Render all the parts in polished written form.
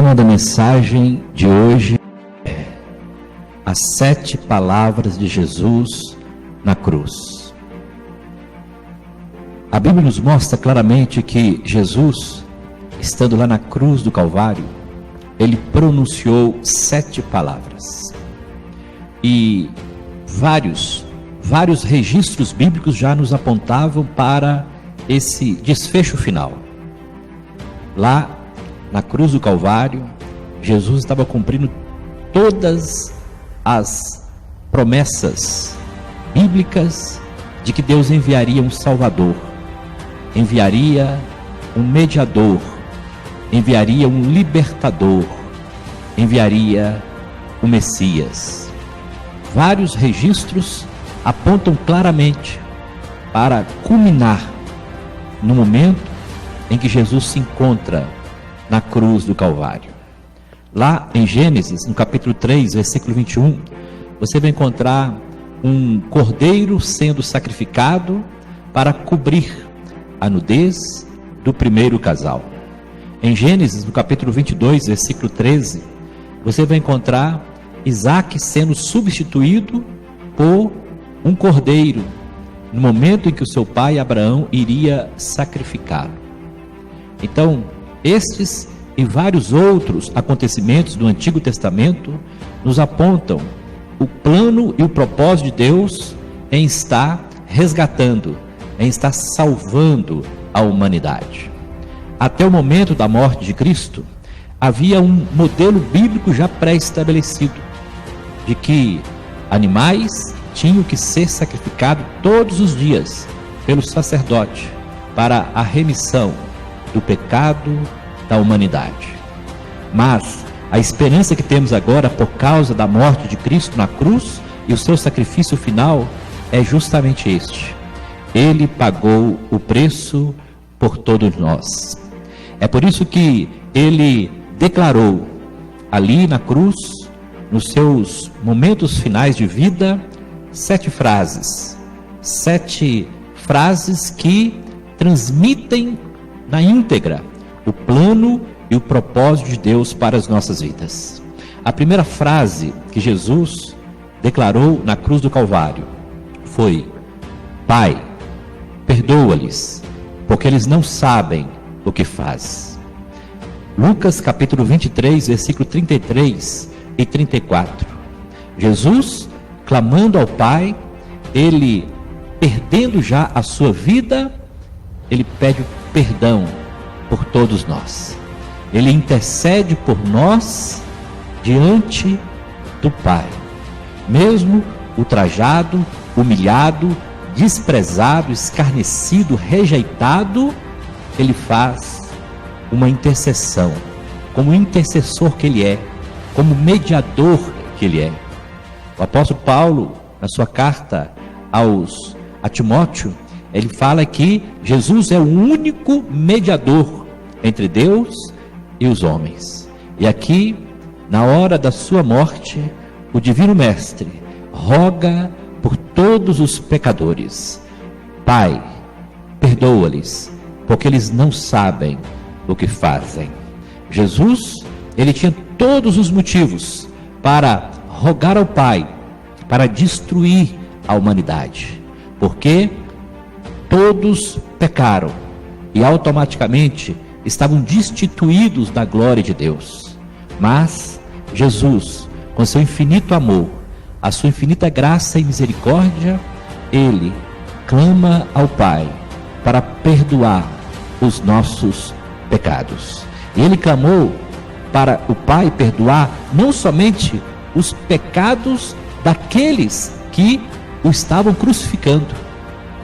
tema da mensagem de hoje é as 7 palavras de Jesus na cruz. A Bíblia nos mostra claramente que Jesus, estando lá na cruz do Calvário, ele pronunciou 7 palavras. E vários registros bíblicos já nos apontavam para esse desfecho final. Lá na cruz do Calvário, Jesus estava cumprindo todas as promessas bíblicas de que Deus enviaria um Salvador, enviaria um mediador, enviaria um libertador, enviaria o Messias. Vários registros apontam claramente para culminar no momento em que Jesus se encontra na cruz do Calvário. Lá em Gênesis, no capítulo 3, versículo 21, você vai encontrar um cordeiro sendo sacrificado para cobrir a nudez do primeiro casal. Em Gênesis, no capítulo 22, versículo 13, você vai encontrar Isaac sendo substituído por um cordeiro, no momento em que o seu pai Abraão iria sacrificá-lo. Então, estes e vários outros acontecimentos do Antigo Testamento nos apontam o plano e o propósito de Deus em estar resgatando, em estar salvando a humanidade. Até o momento da morte de Cristo, havia um modelo bíblico já pré-estabelecido, de que animais tinham que ser sacrificados todos os dias pelo sacerdote para a remissão do pecado da humanidade. Mas a esperança que temos agora por causa da morte de Cristo na cruz e o seu sacrifício final é justamente este: ele pagou o preço por todos nós. É por isso que ele declarou ali na cruz, nos seus momentos finais de vida, 7 frases. 7 frases que transmitem na íntegra o plano e o propósito de Deus para as nossas vidas. A primeira frase que Jesus declarou na cruz do Calvário foi: Pai, perdoa-lhes, porque eles não sabem o que fazem. Lucas capítulo 23, versículo 33 e 34. Jesus, clamando ao Pai, ele perdendo já a sua vida, ele pede perdão por todos nós. Ele intercede por nós diante do Pai. Mesmo ultrajado, humilhado, desprezado, escarnecido, rejeitado, ele faz uma intercessão, como intercessor que ele é, como mediador que ele é. O apóstolo Paulo, na sua carta a Timóteo, ele fala que Jesus é o único mediador entre Deus e os homens. E aqui, na hora da sua morte, o Divino Mestre roga por todos os pecadores: Pai, perdoa-lhes, porque eles não sabem o que fazem. Jesus, ele tinha todos os motivos para rogar ao Pai para destruir a humanidade, porque todos pecaram e automaticamente estavam destituídos da glória de Deus. Mas Jesus, com seu infinito amor, a sua infinita graça e misericórdia, ele clama ao Pai para perdoar os nossos pecados. E ele clamou para o Pai perdoar não somente os pecados daqueles que o estavam crucificando,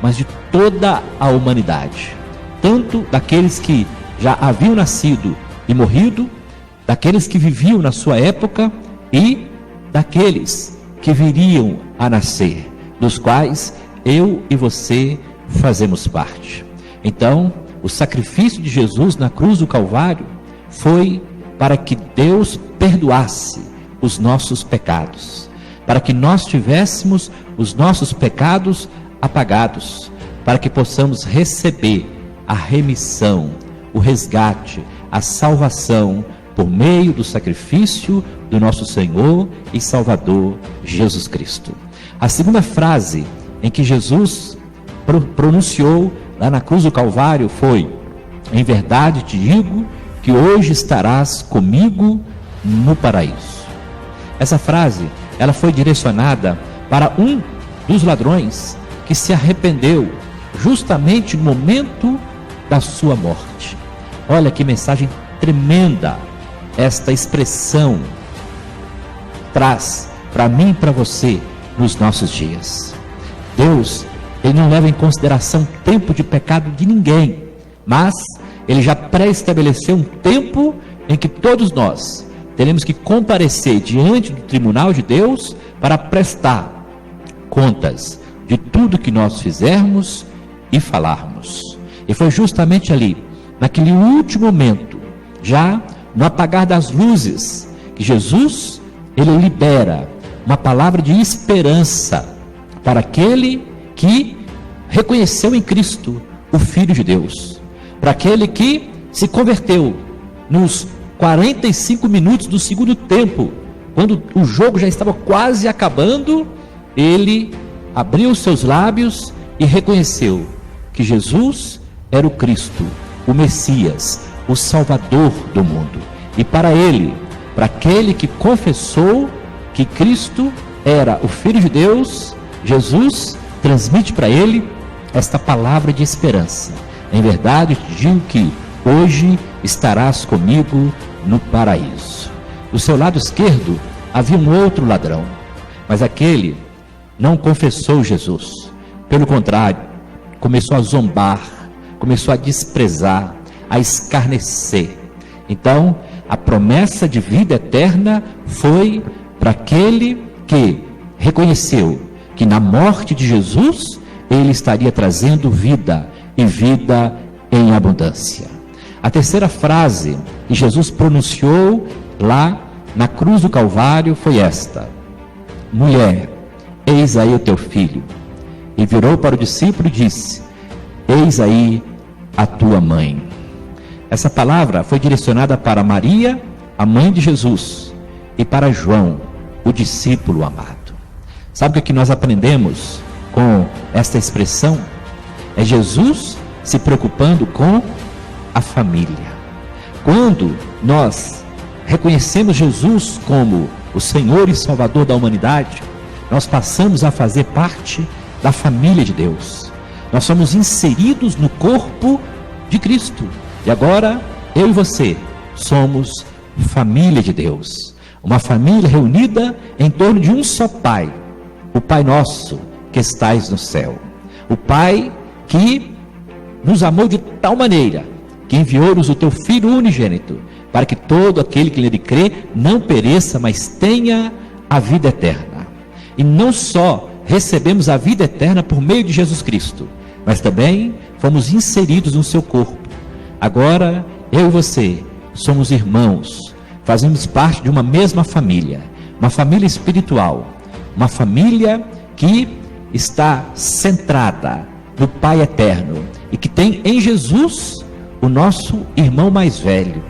mas de toda a humanidade, tanto daqueles que já haviam nascido e morrido, daqueles que viviam na sua época e daqueles que viriam a nascer, dos quais eu e você fazemos parte. Então, o sacrifício de Jesus na cruz do Calvário foi para que Deus perdoasse os nossos pecados, para que nós tivéssemos os nossos pecados apagados, para que possamos receber a remissão, o resgate, a salvação por meio do sacrifício do nosso Senhor e Salvador Jesus Cristo. A segunda frase em que Jesus pronunciou lá na cruz do Calvário foi: em verdade te digo que hoje estarás comigo no paraíso. Essa frase, ela foi direcionada para um dos ladrões que se arrependeu justamente no momento da sua morte. Olha que mensagem tremenda esta expressão traz para mim e para você nos nossos dias. Deus, Ele não leva em consideração o tempo de pecado de ninguém, mas Ele já pré-estabeleceu um tempo em que todos nós teremos que comparecer diante do tribunal de Deus para prestar contas de tudo que nós fizermos e falarmos. E foi justamente ali, naquele último momento, já no apagar das luzes, que Jesus, Ele libera uma palavra de esperança para aquele que reconheceu em Cristo o Filho de Deus, para aquele que se converteu nos 45 minutos do segundo tempo, quando o jogo já estava quase acabando. Ele abriu os seus lábios e reconheceu que Jesus era o Cristo, o Messias, o Salvador do mundo. E para ele, para aquele que confessou que Cristo era o Filho de Deus, Jesus transmite para ele esta palavra de esperança: em verdade te digo que hoje estarás comigo no paraíso. Do seu lado esquerdo havia um outro ladrão, mas aquele não confessou Jesus. Pelo contrário, começou a zombar, começou a desprezar, a escarnecer. Então, a promessa de vida eterna foi para aquele que reconheceu que na morte de Jesus Ele estaria trazendo vida, e vida em abundância. A terceira frase que Jesus pronunciou lá na cruz do Calvário foi esta: mulher, eis aí o teu filho. E virou para o discípulo e disse: eis aí a tua mãe. Essa palavra foi direcionada para Maria, a mãe de Jesus, e para João, o discípulo amado. Sabe o que nós aprendemos com esta expressão? É Jesus se preocupando com a família. Quando nós reconhecemos Jesus como o Senhor e Salvador da humanidade, nós passamos a fazer parte da família de Deus. Nós somos inseridos no corpo de Cristo. E agora, eu e você somos família de Deus. Uma família reunida em torno de um só Pai, o Pai nosso que estais no céu. O Pai que nos amou de tal maneira que enviou-nos o teu Filho unigênito, para que todo aquele que nele crê não pereça, mas tenha a vida eterna. E não só recebemos a vida eterna por meio de Jesus Cristo, mas também fomos inseridos no seu corpo. Agora, eu e você somos irmãos, fazemos parte de uma mesma família, uma família espiritual, uma família que está centrada no Pai eterno e que tem em Jesus o nosso irmão mais velho,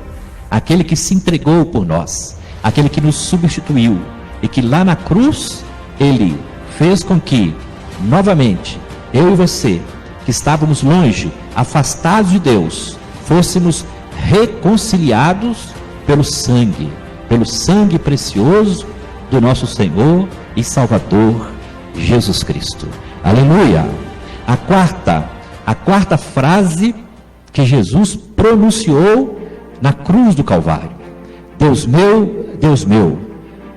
aquele que se entregou por nós, aquele que nos substituiu e que lá na cruz Ele fez com que, novamente, eu e você, que estávamos longe, afastados de Deus, fôssemos reconciliados pelo sangue precioso do nosso Senhor e Salvador Jesus Cristo. Aleluia! A quarta frase que Jesus pronunciou na cruz do Calvário: Deus meu,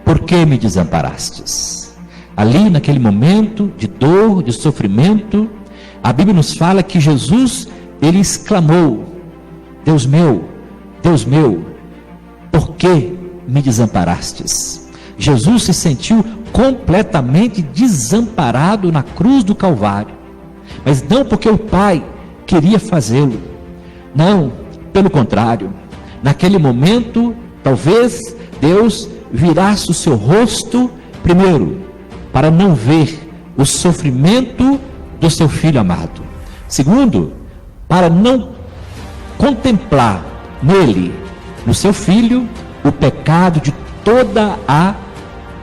por que me desamparastes? Ali naquele momento de dor, de sofrimento, a Bíblia nos fala que Jesus, Ele exclamou: Deus meu, por que me desamparastes? Jesus se sentiu completamente desamparado na cruz do Calvário, mas não porque o Pai queria fazê-lo, não, pelo contrário, naquele momento, talvez Deus virasse o seu rosto, primeiro, para não ver o sofrimento do seu Filho amado, segundo, para não contemplar nele, no seu Filho, o pecado de toda a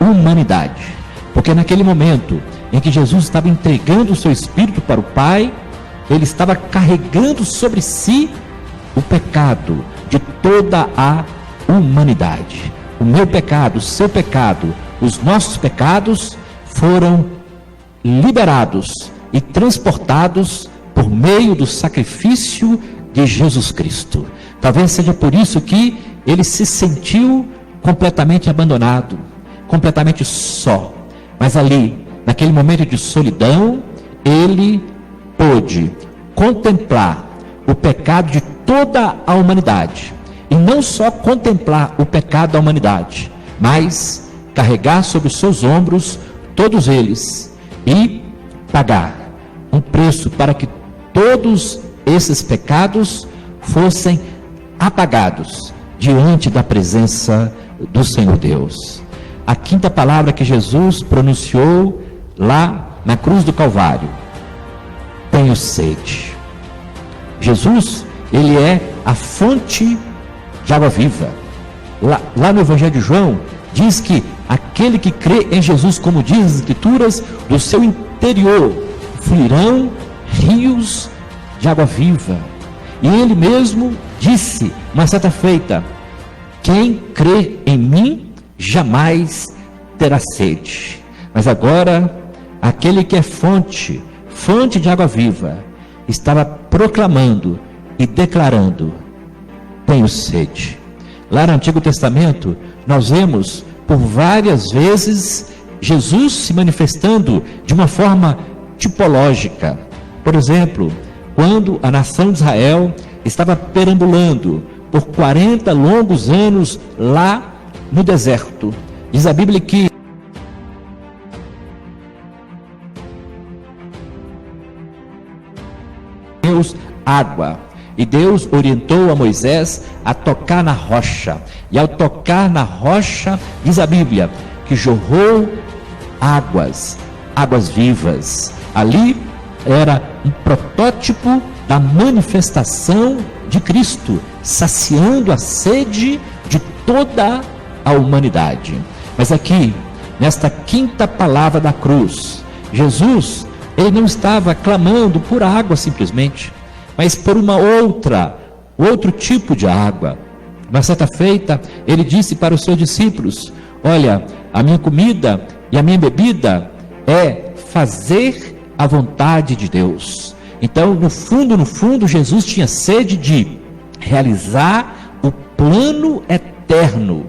humanidade. Porque naquele momento em que Jesus estava entregando o seu Espírito para o Pai, ele estava carregando sobre si o pecado de toda a humanidade. O meu pecado, o seu pecado, os nossos pecados foram liberados e transportados por meio do sacrifício de Jesus Cristo. Talvez seja por isso que ele se sentiu completamente abandonado, completamente só. Mas ali, naquele momento de solidão, ele pôde contemplar o pecado de toda a humanidade. E não só contemplar o pecado da humanidade, mas carregar sobre os seus ombros todos eles e pagar um preço para que todos esses pecados fossem apagados diante da presença do Senhor Deus. A quinta palavra que Jesus pronunciou lá na cruz do Calvário: tenho sede. Jesus, ele é a fonte de água viva. Lá no Evangelho de João, diz que aquele que crê em Jesus, como diz as Escrituras, do seu interior fluirão rios de água viva. E ele mesmo disse, uma certa feita: quem crê em mim jamais terá sede. Mas agora, aquele que é fonte de água viva, estava proclamando e declarando: tenho sede. Lá no Antigo Testamento, nós vemos por várias vezes Jesus se manifestando de uma forma tipológica. Por exemplo, quando a nação de Israel estava perambulando por 40 longos anos lá no deserto, diz a Bíblia que Deus água, e Deus orientou a Moisés a tocar na rocha, e ao tocar na rocha, diz a Bíblia, que jorrou águas vivas. Ali era um protótipo da manifestação de Cristo, saciando a sede de toda a humanidade. Mas aqui, nesta quinta palavra da cruz, Jesus, ele não estava clamando por água simplesmente, mas por outro tipo de água. Uma certa feita, ele disse para os seus discípulos: olha, a minha comida e a minha bebida é fazer a vontade de Deus. Então, no fundo, Jesus tinha sede de realizar o plano eterno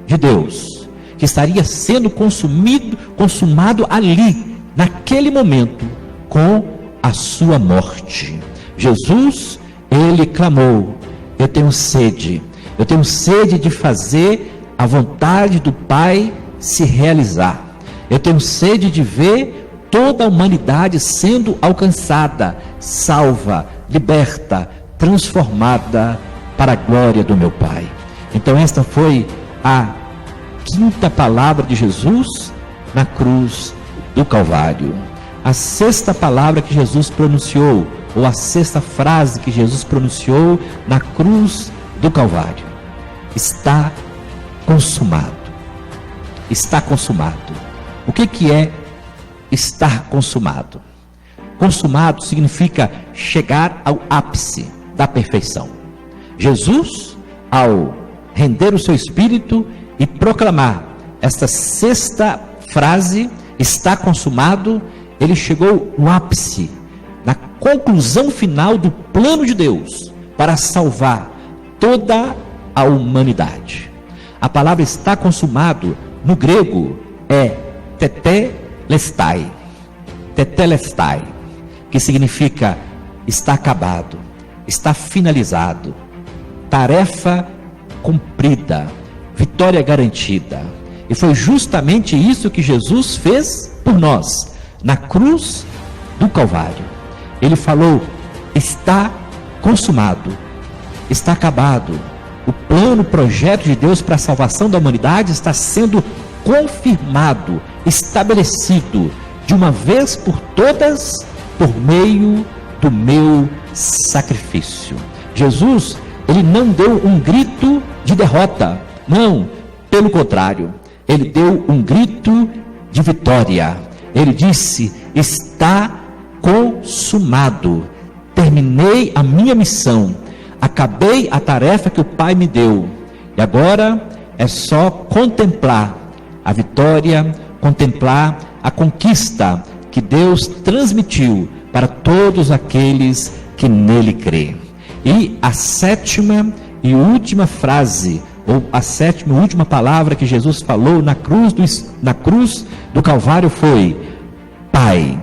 de Deus, que estaria sendo consumado ali, naquele momento, com a sua morte. Jesus, ele clamou: eu tenho sede de fazer a vontade do Pai se realizar. Eu tenho sede de ver toda a humanidade sendo alcançada, salva, liberta, transformada para a glória do meu Pai. Então esta foi a quinta palavra de Jesus na cruz do Calvário. A sexta palavra que Jesus pronunciou, ou a sexta frase que Jesus pronunciou na cruz do Calvário: está consumado. Está consumado. O que é estar consumado? Consumado significa chegar ao ápice da perfeição. Jesus, ao render o seu espírito e proclamar esta sexta frase, está consumado, ele chegou no ápice, na conclusão final do plano de Deus para salvar toda a humanidade. A palavra está consumado no grego é tetelestai, que significa está acabado, está finalizado, tarefa cumprida, vitória garantida. E foi justamente isso que Jesus fez por nós na cruz do Calvário. Ele falou: está consumado, está acabado. O plano, o projeto de Deus para a salvação da humanidade está sendo confirmado, estabelecido de uma vez por todas, por meio do meu sacrifício. Jesus, ele não deu um grito de derrota Não, pelo contrário, ele deu um grito de vitória. Ele disse: está consumado. Terminei a minha missão, acabei a tarefa que o Pai me deu, e agora é só contemplar a vitória, contemplar a conquista que Deus transmitiu para todos aqueles que nele crê. E a sétima e última frase, ou a sétima e última palavra que Jesus falou na cruz do Calvário foi: Pai,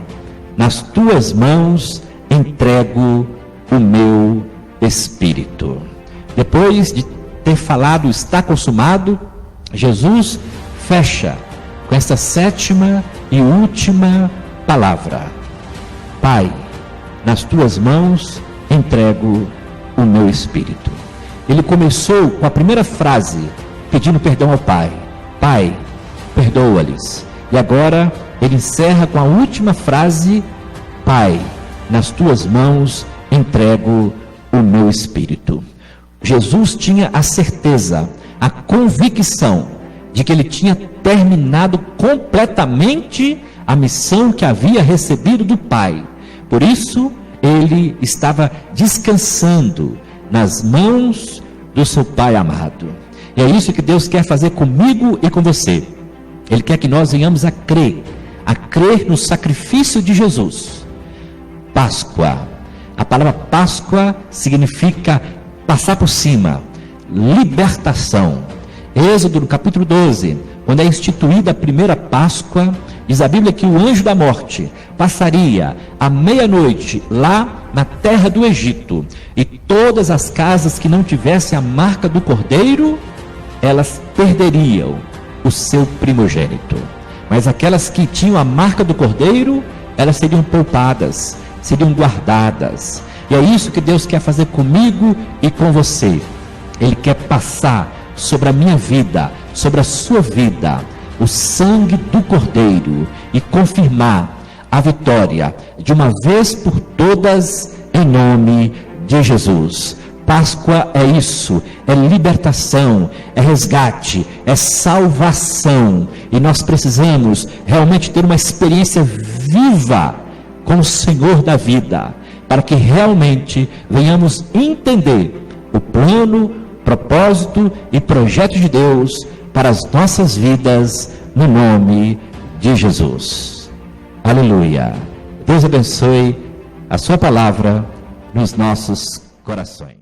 nas tuas mãos entrego o meu espírito. Depois de ter falado está consumado, Jesus fecha com essa sétima e última palavra: Pai, nas tuas mãos entrego o meu espírito. Ele começou com a primeira frase pedindo perdão ao Pai: Pai, perdoa-lhes. E agora ele encerra com a última frase: Pai, nas tuas mãos entrego o meu espírito. Jesus tinha a certeza, a convicção de que ele tinha terminado completamente a missão que havia recebido do Pai. Por isso, ele estava descansando nas mãos do seu Pai amado. E é isso que Deus quer fazer comigo e com você. Ele quer que nós venhamos a crer no sacrifício de Jesus. Páscoa. A palavra Páscoa significa passar por cima, libertação. Êxodo, no capítulo 12, quando é instituída a primeira Páscoa, diz a Bíblia que o anjo da morte passaria à meia-noite lá na terra do Egito, e todas as casas que não tivessem a marca do Cordeiro, elas perderiam o seu primogênito. Mas aquelas que tinham a marca do Cordeiro, elas seriam poupadas, seriam guardadas. E é isso que Deus quer fazer comigo e com você. Ele quer passar sobre a minha vida, sobre a sua vida, o sangue do Cordeiro e confirmar a vitória de uma vez por todas, em nome de Jesus. Páscoa é isso, é libertação, é resgate, é salvação. E nós precisamos realmente ter uma experiência viva com o Senhor da vida, para que realmente venhamos entender o plano, propósito e projeto de Deus para as nossas vidas, no nome de Jesus. Aleluia. Deus abençoe a sua palavra nos nossos corações.